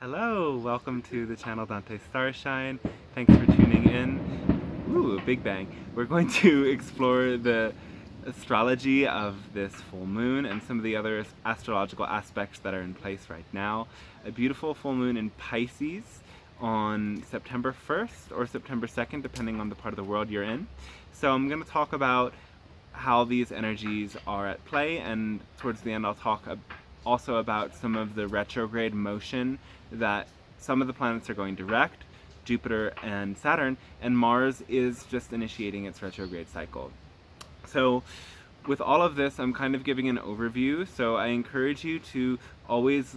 Hello, welcome to the channel Dante Starshine. Thanks for tuning in. Ooh, a big bang. We're going to explore the astrology of this full moon and some of the other astrological aspects that are in place right now. A beautiful full moon in Pisces on September 1st or September 2nd, depending on the part of the world you're in. So I'm going to talk about how these energies are at play, and towards the end I'll talk also about some of the retrograde motion that some of the planets are going direct, Jupiter and Saturn, and Mars is just initiating its retrograde cycle. So with all of this, I'm kind of giving an overview, so I encourage you to always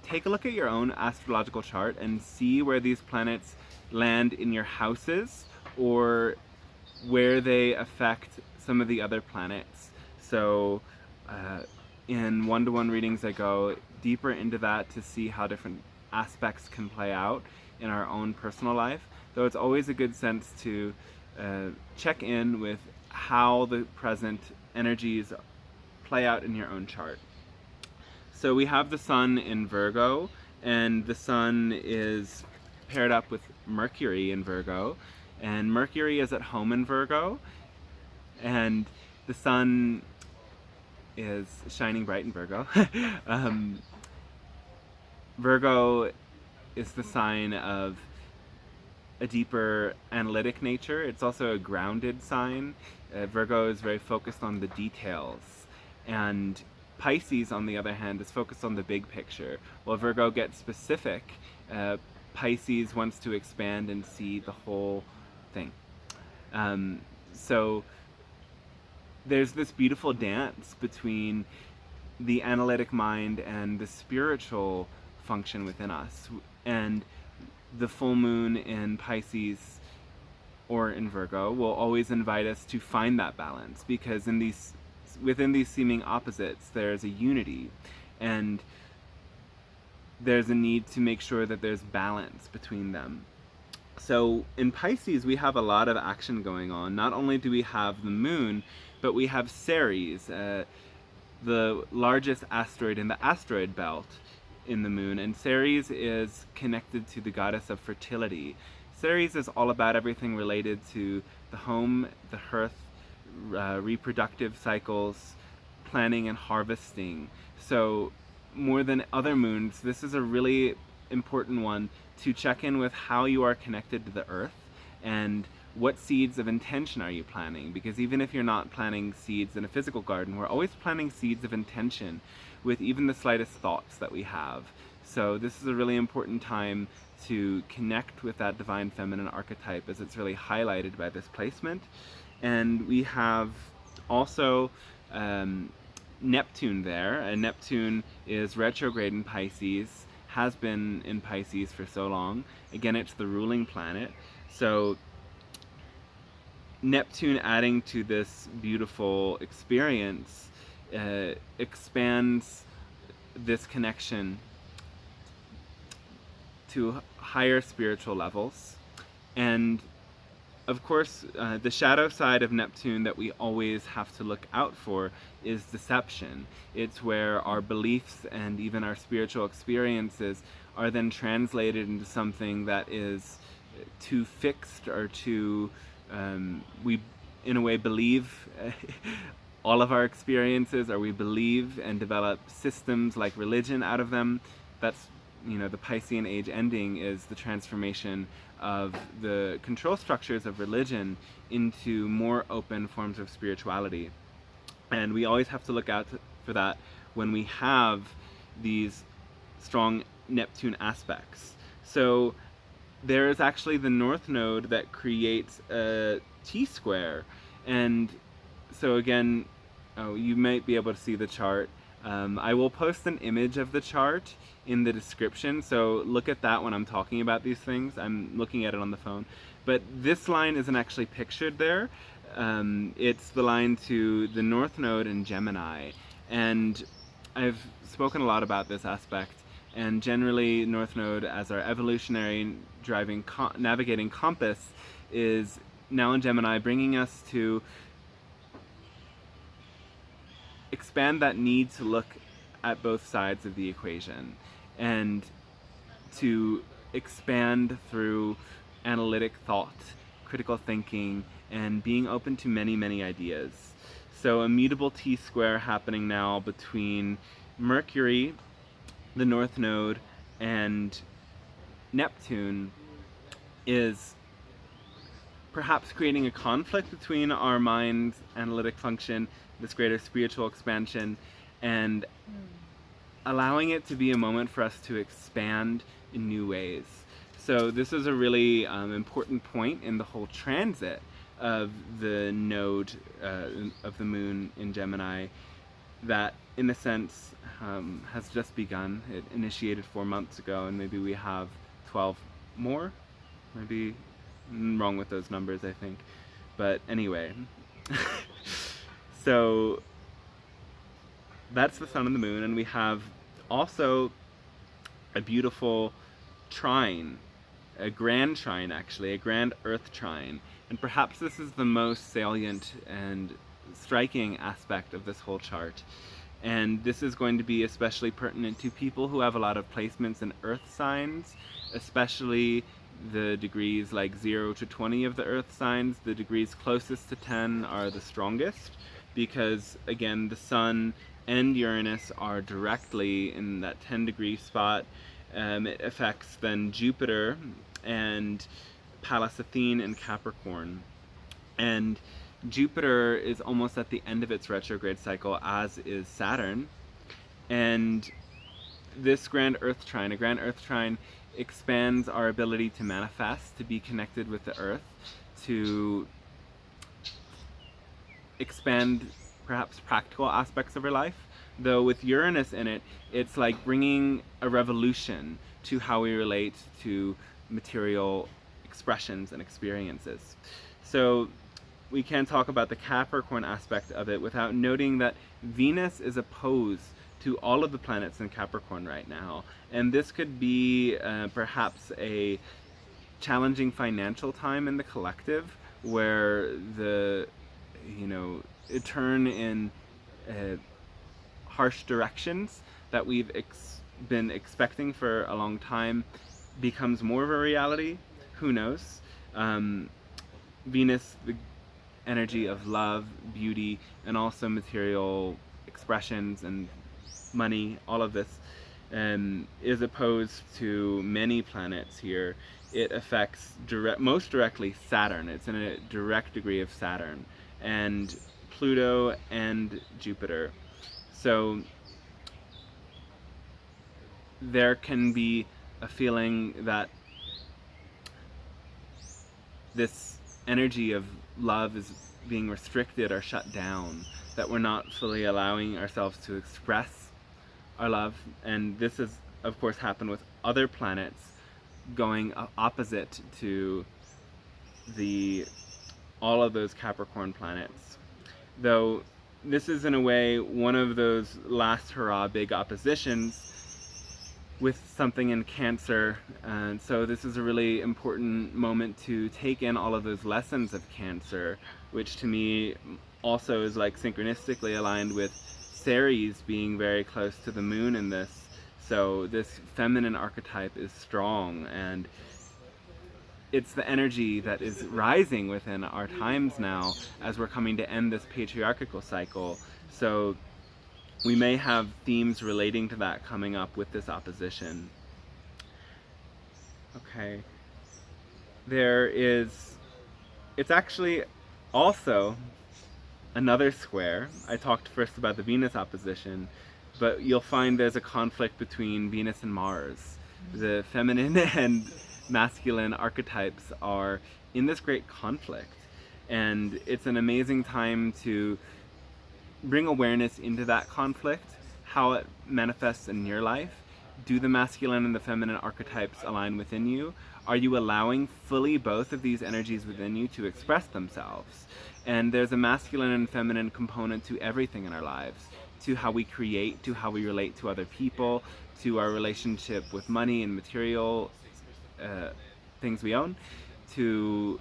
take a look at your own astrological chart and see where these planets land in your houses or where they affect some of the other planets. So in one-to-one readings I go deeper into that to see how different aspects can play out in our own personal life, though it's always a good sense to check in with how the present energies play out in your own chart. So we have the Sun in Virgo, and the Sun is paired up with Mercury in Virgo, and Mercury is at home in Virgo, and the Sun is shining bright in Virgo. Virgo is the sign of a deeper analytic nature. It's also a grounded sign. Virgo is very focused on the details, and Pisces, on the other hand, is focused on the big picture. While Virgo gets specific, Pisces wants to expand and see the whole thing. So there's this beautiful dance between the analytic mind and the spiritual function within us. And the full moon in Pisces or in Virgo will always invite us to find that balance, because within these seeming opposites there's a unity, and there's a need to make sure that there's balance between them. So in Pisces we have a lot of action going on. Not only do we have the moon, but we have Ceres, the largest asteroid in the asteroid belt in the moon, and Ceres is connected to the goddess of fertility. Ceres is all about everything related to the home, the hearth, reproductive cycles, planning and harvesting. So more than other moons, this is a really important one to check in with how you are connected to the earth and what seeds of intention are you planting, because even if you're not planting seeds in a physical garden, we're always planting seeds of intention with even the slightest thoughts that we have. So this is a really important time to connect with that divine feminine archetype, as it's really highlighted by this placement. And we have also Neptune there, and Neptune is retrograde in Pisces, has been in Pisces for so long. Again, it's the ruling planet. So Neptune adding to this beautiful experience expands this connection to higher spiritual levels. And of course, the shadow side of Neptune that we always have to look out for is deception. It's where our beliefs and even our spiritual experiences are then translated into something that is too fixed or too we in a way believe all of our experiences, or we believe and develop systems like religion out of them. That's, the Piscean age ending is the transformation of the control structures of religion into more open forms of spirituality. And we always have to look out for that when we have these strong Neptune aspects. So there is actually the North Node that creates a T-square. And so again, you might be able to see the chart. I will post an image of the chart in the description, so look at that when I'm talking about these things. I'm looking at it on the phone. But this line isn't actually pictured there. It's the line to the North Node in Gemini. And I've spoken a lot about this aspect. And generally, North Node, as our evolutionary driving navigating compass, is now in Gemini, bringing us to expand that need to look at both sides of the equation and to expand through analytic thought, critical thinking, and being open to many, many ideas. So a mutable T-square happening now between Mercury, the North Node, and Neptune is perhaps creating a conflict between our mind's analytic function, this greater spiritual expansion, and allowing it to be a moment for us to expand in new ways. So this is a really important point in the whole transit of the node of the moon in Gemini that, in a sense, has just begun. It initiated 4 months ago, and maybe we have 12 more. Maybe I'm wrong with those numbers, I think. But anyway, so that's the sun and the moon, and we have also a beautiful trine, a grand trine actually, a grand earth trine. And perhaps this is the most salient and striking aspect of this whole chart. And this is going to be especially pertinent to people who have a lot of placements in earth signs, especially the degrees like 0 to 20 of the earth signs. The degrees closest to 10 are the strongest because, again, the sun and Uranus are directly in that 10-degree spot. It affects then Jupiter and Pallas Athene in Capricorn. And Jupiter is almost at the end of its retrograde cycle, as is Saturn. And this grand earth trine, a grand earth trine, expands our ability to manifest, to be connected with the earth, to expand perhaps practical aspects of our life. Though with Uranus in it, it's like bringing a revolution to how we relate to material expressions and experiences. So we can't talk about the Capricorn aspect of it without noting that Venus is opposed to all of the planets in Capricorn right now. And this could be perhaps a challenging financial time in the collective where the, it turn in harsh directions that we've been expecting for a long time becomes more of a reality. Who knows? Venus, the energy of love, beauty, and also material expressions and money, all of this, is opposed to many planets here. It affects most directly Saturn. It's in a direct degree of Saturn, and Pluto and Jupiter. So there can be a feeling that this energy of love is being restricted or shut down, that we're not fully allowing ourselves to express our love. And this has, of course, happened with other planets going opposite to all of those Capricorn planets. Though this is, in a way, one of those last hurrah big oppositions with something in Cancer, and so this is a really important moment to take in all of those lessons of Cancer, which to me also is like synchronistically aligned with Ceres being very close to the moon in this. So this feminine archetype is strong, and it's the energy that is rising within our times now as we're coming to end this patriarchal cycle. So we may have themes relating to that coming up with this opposition. Okay. It's actually also another square. I talked first about the Venus opposition, but you'll find there's a conflict between Venus and Mars. The feminine and masculine archetypes are in this great conflict, and it's an amazing time to bring awareness into that conflict, how it manifests in your life. Do the masculine and the feminine archetypes align within you? Are you allowing fully both of these energies within you to express themselves? And there's a masculine and feminine component to everything in our lives, to how we create, to how we relate to other people, to our relationship with money and material things we own, to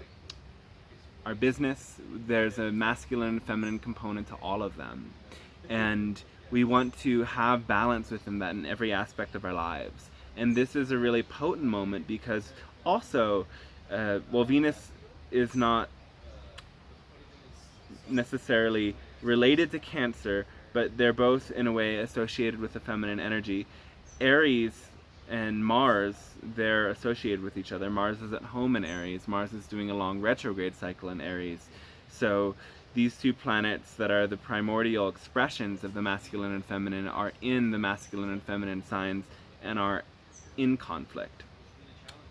our business. There's a masculine and feminine component to all of them. And we want to have balance within that in every aspect of our lives. And this is a really potent moment because also, well, Venus is not necessarily related to Cancer, but they're both in a way associated with the feminine energy. Aries and Mars, they're associated with each other. Mars is at home in Aries. Mars is doing a long retrograde cycle in Aries. So these two planets that are the primordial expressions of the masculine and feminine are in the masculine and feminine signs and are in conflict.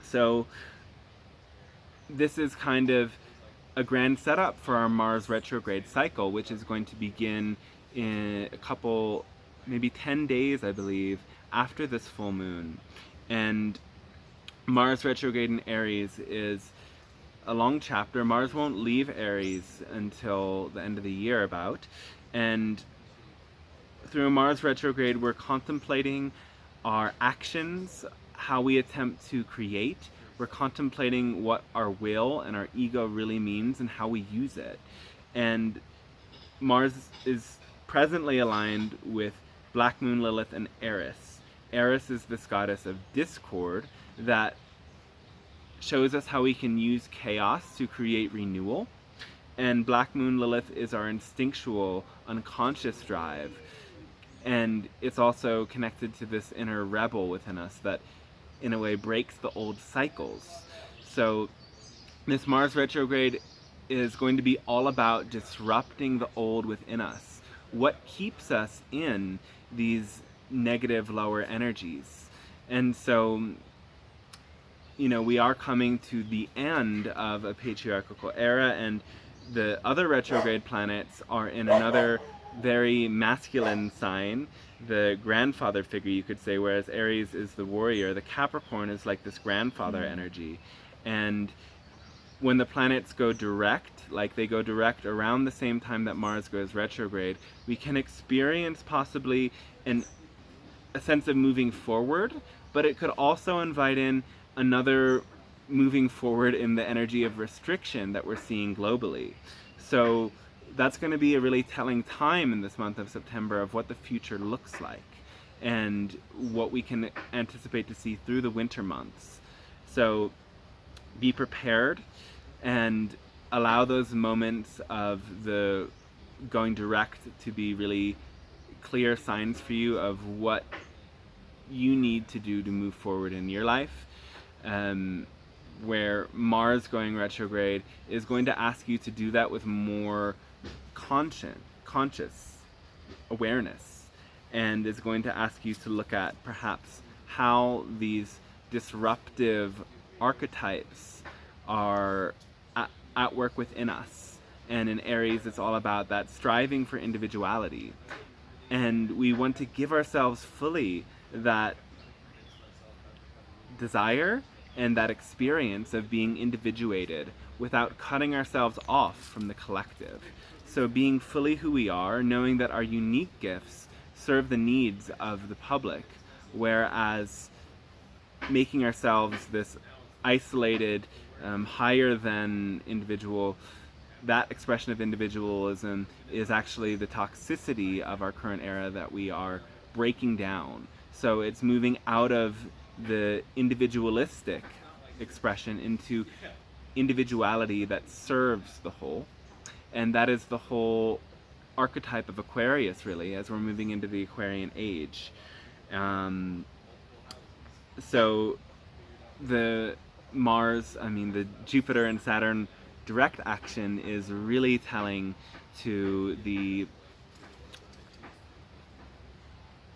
So this is kind of a grand setup for our Mars retrograde cycle, which is going to begin in a couple, maybe 10 days, I believe, after this full moon. And Mars retrograde in Aries is a long chapter. Mars won't leave Aries until the end of the year about. And through Mars retrograde, we're contemplating our actions, how we attempt to create. We're contemplating what our will and our ego really means and how we use it. And Mars is presently aligned with Black Moon Lilith and Eris. Eris is this goddess of discord that shows us how we can use chaos to create renewal. And Black Moon Lilith is our instinctual, unconscious drive. And it's also connected to this inner rebel within us that in a way breaks the old cycles. So this Mars retrograde is going to be all about disrupting the old within us. What keeps us in these negative lower energies? And so, you know, we are coming to the end of a patriarchal era, and the other retrograde planets are in another very masculine sign, the grandfather figure, you could say, whereas Aries is the warrior. The Capricorn is like this grandfather energy. And when the planets go direct, like they go direct around the same time that Mars goes retrograde, we can experience possibly a sense of moving forward, but it could also invite in another moving forward in the energy of restriction that we're seeing globally. So that's going to be a really telling time in this month of September of what the future looks like and what we can anticipate to see through the winter months. So be prepared and allow those moments of the going direct to be really clear signs for you of what you need to do to move forward in your life. Where Mars going retrograde is going to ask you to do that with more conscious awareness, and is going to ask you to look at perhaps how these disruptive archetypes are at work within us. And in Aries, it's all about that striving for individuality. And we want to give ourselves fully that desire and that experience of being individuated without cutting ourselves off from the collective. So being fully who we are, knowing that our unique gifts serve the needs of the public, whereas making ourselves this isolated, higher than individual, that expression of individualism is actually the toxicity of our current era that we are breaking down. So it's moving out of the individualistic expression into individuality that serves the whole. And that is the whole archetype of Aquarius, really, as we're moving into the Aquarian age. So the the Jupiter and Saturn direct action is really telling to the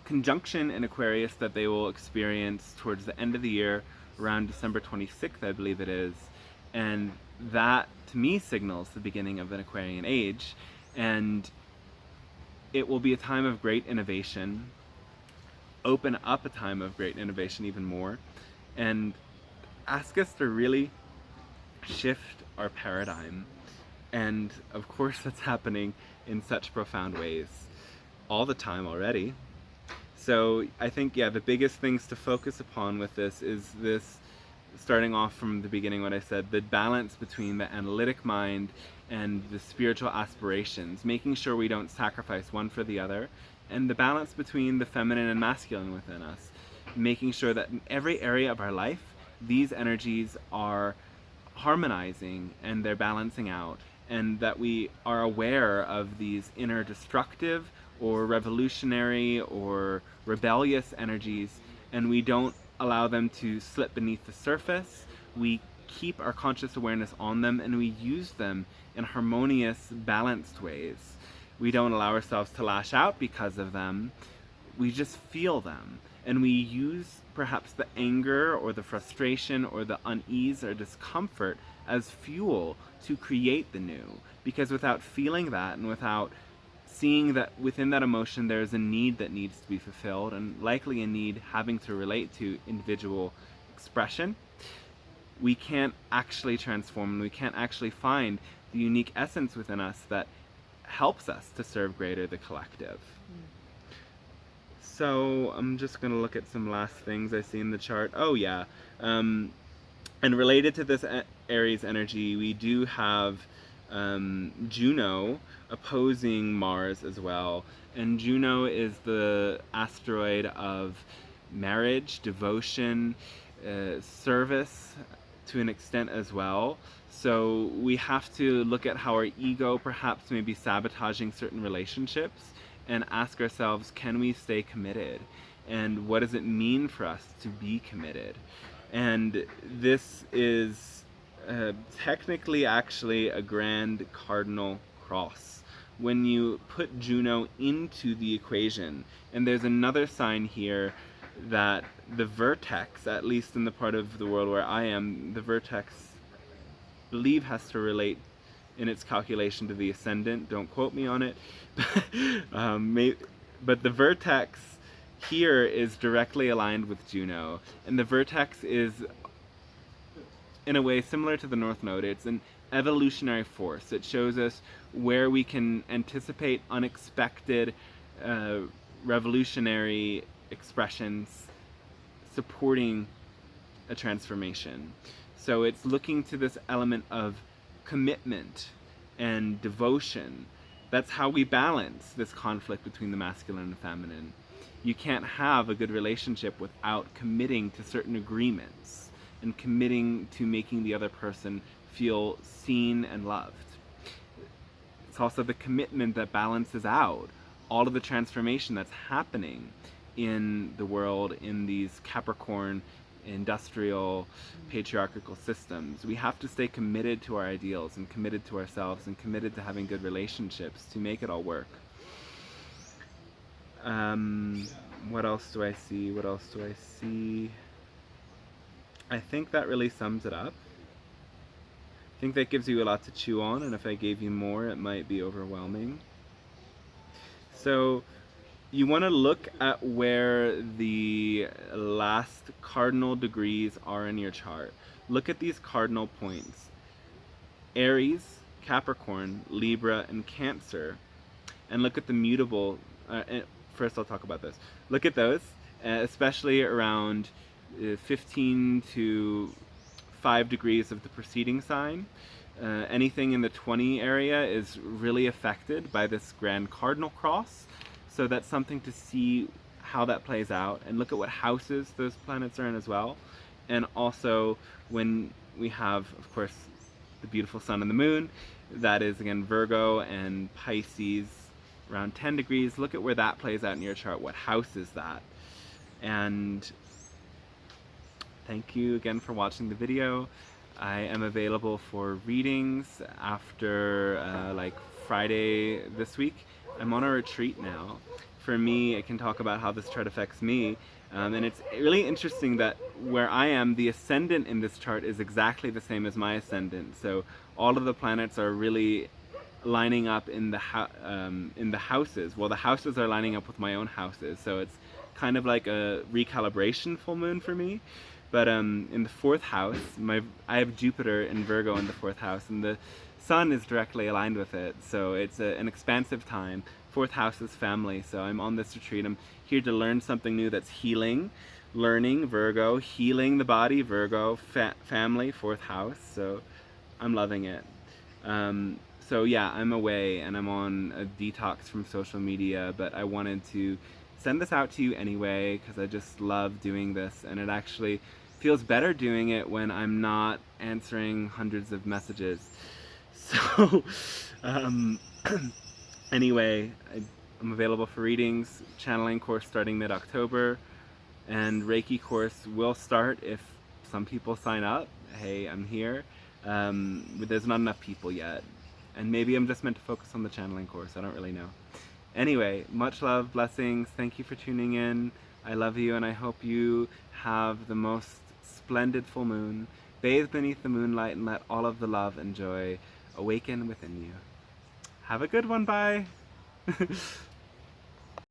conjunction in Aquarius that they will experience towards the end of the year, around December 26th, I believe it is. And that, to me, signals the beginning of an Aquarian age. And it will be a time of great innovation, open up a time of great innovation even more, and ask us to really shift our paradigm. And of course that's happening in such profound ways all the time already. So I think, the biggest things to focus upon with this is this, starting off from the beginning, what I said, the balance between the analytic mind and the spiritual aspirations, making sure we don't sacrifice one for the other, and the balance between the feminine and masculine within us. making sure that in every area of our life, these energies are harmonizing and they're balancing out, and that we are aware of these inner destructive or revolutionary or rebellious energies, and we don't allow them to slip beneath the surface. We keep our conscious awareness on them, and we use them in harmonious, balanced ways. We don't allow ourselves to lash out because of them. We just feel them, and we use perhaps the anger or the frustration or the unease or discomfort as fuel to create the new, because without feeling that and without seeing that within that emotion there's a need that needs to be fulfilled, and likely a need having to relate to individual expression, we can't actually transform, and we can't actually find the unique essence within us that helps us to serve greater the collective. So I'm just going to look at some last things I see in the chart. Oh yeah, and related to this Aries energy, we do have Juno opposing Mars as well. And Juno is the asteroid of marriage, devotion, service to an extent as well. So we have to look at how our ego perhaps may be sabotaging certain relationships, and ask ourselves, can we stay committed? And what does it mean for us to be committed? And this is technically actually a grand cardinal cross. When you put Juno into the equation, and there's another sign here that the vertex, at least in the part of the world where I am, the vertex, I believe, has to relate in its calculation to the ascendant. Don't quote me on it. But the vertex here is directly aligned with Juno, and the vertex is in a way similar to the North Node. It's an evolutionary force. It shows us where we can anticipate unexpected revolutionary expressions supporting a transformation. So it's looking to this element of commitment and devotion. That's how we balance this conflict between the masculine and feminine. You can't have a good relationship without committing to certain agreements and committing to making the other person feel seen and loved. It's also the commitment that balances out all of the transformation that's happening in the world, in these Capricorn industrial patriarchal systems. We have to stay committed to our ideals and committed to ourselves and committed to having good relationships to make it all work. What else do I see? What else do I see? I think that really sums it up. I think that gives you a lot to chew on, and if I gave you more, it might be overwhelming. So you want to look at where the last cardinal degrees are in your chart. Look at these cardinal points. Aries, Capricorn, Libra, and Cancer. And look at the mutable. First I'll talk about this. Look at those, especially around 15 to 5 degrees of the preceding sign. Anything in the 20 area is really affected by this grand cardinal cross. So that's something to see how that plays out, and look at what houses those planets are in as well. And also when we have, of course, the beautiful sun and the moon, that is again Virgo and Pisces around 10 degrees. Look at where that plays out in your chart. What house is that? And thank you again for watching the video. I am available for readings after like Friday this week. I'm on a retreat now. For me, I can talk about how this chart affects me. And it's really interesting that where I am, the ascendant in this chart is exactly the same as my ascendant. So all of the planets are really lining up in the houses. Well, the houses are lining up with my own houses. So it's kind of like a recalibration full moon for me. But in the 4th house, I have Jupiter in Virgo in the 4th house, and the sun is directly aligned with it. So it's an expansive time. 4th house is family, so I'm on this retreat. I'm here to learn something new that's healing, learning, Virgo, healing the body, Virgo, family, 4th house, so I'm loving it. So yeah, I'm away and I'm on a detox from social media, but I wanted to send this out to you anyway because I just love doing this, and it actually feels better doing it when I'm not answering hundreds of messages. So, anyway, I'm available for readings, channeling course starting mid-October, and Reiki course will start if some people sign up. Hey, I'm here. But there's not enough people yet. And maybe I'm just meant to focus on the channeling course. I don't really know. Anyway, much love, blessings. Thank you for tuning in. I love you, and I hope you have the most splendid full moon. Bathe beneath the moonlight and let all of the love and joy awaken within you. Have a good one. Bye.